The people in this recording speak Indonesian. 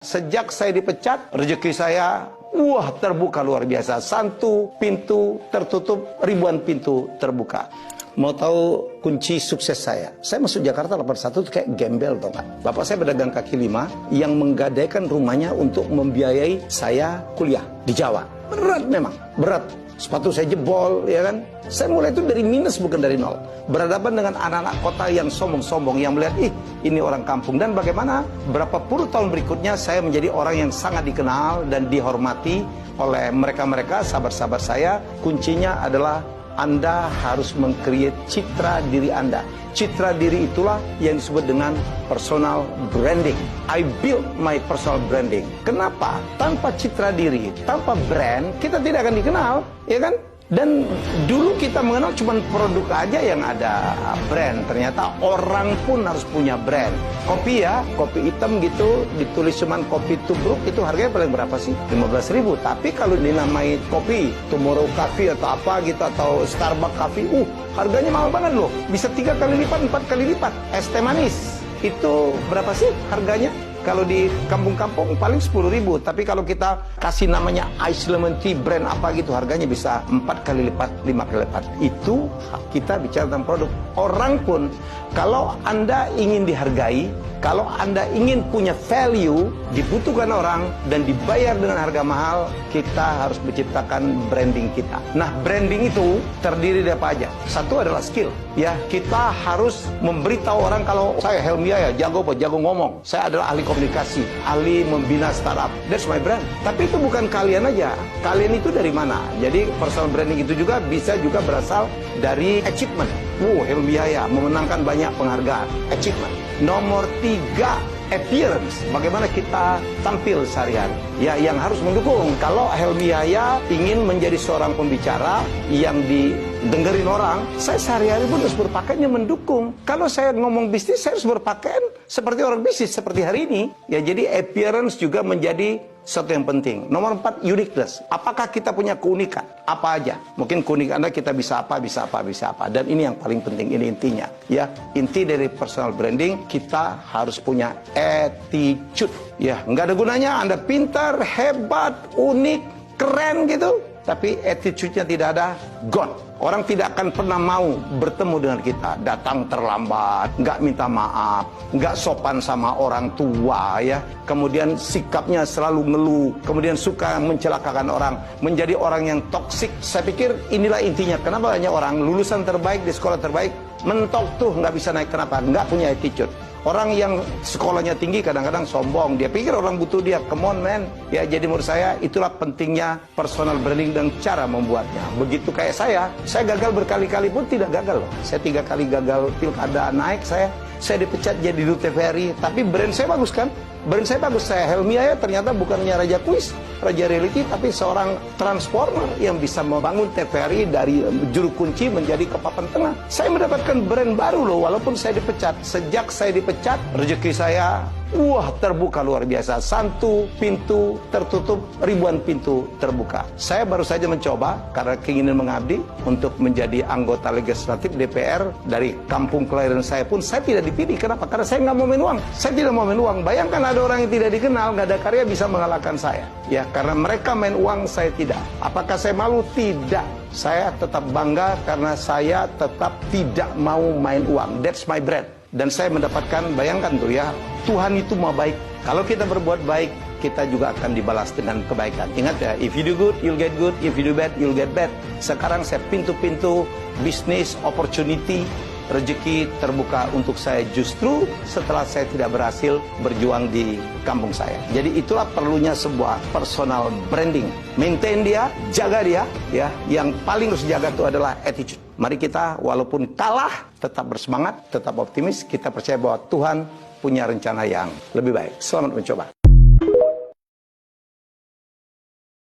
Sejak saya dipecat, rezeki saya terbuka luar biasa. Satu pintu tertutup, ribuan pintu terbuka. Mau tahu kunci sukses saya? Saya masuk Jakarta 81 itu kayak gembel, tau gak? Bapak saya pedagang kaki lima yang menggadaikan rumahnya untuk membiayai saya kuliah di Jawa. Berat memang, berat. Sepatu saya jebol, ya kan? Saya mulai itu dari minus, bukan dari nol. Berhadapan dengan anak-anak kota yang sombong-sombong, yang melihat, ini orang kampung. Dan bagaimana berapa puluh tahun berikutnya saya menjadi orang yang sangat dikenal dan dihormati oleh mereka-mereka, sahabat-sahabat saya. Kuncinya adalah Anda harus meng-create citra diri Anda. Citra diri itulah yang disebut dengan personal branding. I build my personal branding. Kenapa? Tanpa citra diri, tanpa brand, kita tidak akan dikenal, ya kan? Dan dulu kita mengenal cuma produk aja yang ada brand. Ternyata orang pun harus punya brand. Kopi ya, kopi hitam gitu, ditulis cuma kopi tubruk, itu harganya paling berapa sih? 15.000. Tapi kalau dinamai kopi, Tomorrow Coffee atau apa gitu, atau Starbucks Coffee, harganya mahal banget loh. Bisa 3 kali lipat, 4 kali lipat. Es teh manis, itu berapa sih harganya? Kalau di kampung-kampung paling 10.000. Tapi kalau kita kasih namanya Ice Lemon Tea brand apa gitu, harganya bisa 4 kali lipat, 5 kali lipat. Itu kita bicara tentang produk. Orang pun, kalau Anda ingin dihargai, kalau Anda ingin punya value, dibutuhkan orang, dan dibayar dengan harga mahal, kita harus menciptakan branding kita. Nah, branding itu terdiri dari apa aja? Satu adalah skill. Ya, kita harus memberitahu orang kalau saya Helmi ya, jago ngomong. Saya adalah ahli komunikasi, ahli membina startup. That's my brand. Tapi itu bukan kalian aja. Kalian itu dari mana? Jadi personal branding itu juga bisa juga berasal dari achievement. Helmi ya, memenangkan banyak penghargaan. Achievement. Nomor 3, appearance. Bagaimana kita tampil sehari-hari. Ya, yang harus mendukung. Kalau Helmi Yahya ingin menjadi seorang pembicara yang didengerin orang, saya sehari-hari pun harus berpakaian yang mendukung. Kalau saya ngomong bisnis, saya harus berpakaian seperti orang bisnis, seperti hari ini. Ya, jadi appearance juga menjadi satu yang penting. Nomor 4, uniqueness. Apakah kita punya keunikan? Apa aja? Mungkin keunikan Anda kita bisa apa. Dan ini yang paling penting, ini intinya. Ya, inti dari personal branding, kita harus punya attitude. Ya, nggak ada gunanya Anda pintar, hebat, unik, keren gitu, tapi attitude-nya tidak ada, gone. Orang tidak akan pernah mau bertemu dengan kita. Datang terlambat, nggak minta maaf, nggak sopan sama orang tua, ya. Kemudian sikapnya selalu ngeluh, kemudian suka mencelakakan orang, menjadi orang yang toksik. Saya pikir inilah intinya. Kenapa banyak orang lulusan terbaik di sekolah terbaik mentok tuh nggak bisa naik? Kenapa? Nggak punya attitude. Orang yang sekolahnya tinggi kadang-kadang sombong. Dia pikir orang butuh dia. Come on man. Ya, jadi menurut saya itulah pentingnya personal branding dan cara membuatnya. Begitu kayak saya gagal berkali-kali pun tidak gagal loh. Saya 3 kali gagal pilkada naik saya dipecat jadi Duta TVRI. Tapi brand saya bagus kan? Brand saya bagus. Saya Helmi Yahya ternyata bukannya raja kuis, raja reality, tapi seorang transformer yang bisa membangun TVRI dari juru kunci menjadi ke papan tengah. Saya mendapatkan brand baru loh, walaupun saya dipecat. Sejak saya dipecat, rezeki saya terbuka luar biasa. Satu pintu tertutup, ribuan pintu terbuka. Saya baru saja mencoba karena keinginan mengabdi untuk menjadi anggota legislatif DPR dari kampung kelahiran saya pun saya tidak dipilih. Kenapa? Karena saya nggak mau main uang. Saya tidak mau main uang. Bayangkan ada orang yang tidak dikenal, nggak ada karya bisa mengalahkan saya. Ya, karena mereka main uang, saya tidak. Apakah saya malu? Tidak. Saya tetap bangga karena saya tetap tidak mau main uang. That's my brand. Dan saya mendapatkan, bayangkan tuh ya, Tuhan itu mau baik. Kalau kita berbuat baik, kita juga akan dibalas dengan kebaikan. Ingat ya, if you do good, you'll get good. If you do bad, you'll get bad. Sekarang saya pintu-pintu bisnis, opportunity, rezeki terbuka untuk saya justru setelah saya tidak berhasil berjuang di kampung saya. Jadi itulah perlunya sebuah personal branding. Maintain dia, jaga dia, ya. Yang paling harus jaga itu adalah attitude. Mari kita walaupun kalah tetap bersemangat, tetap optimis. Kita percaya bahwa Tuhan punya rencana yang lebih baik. Selamat mencoba.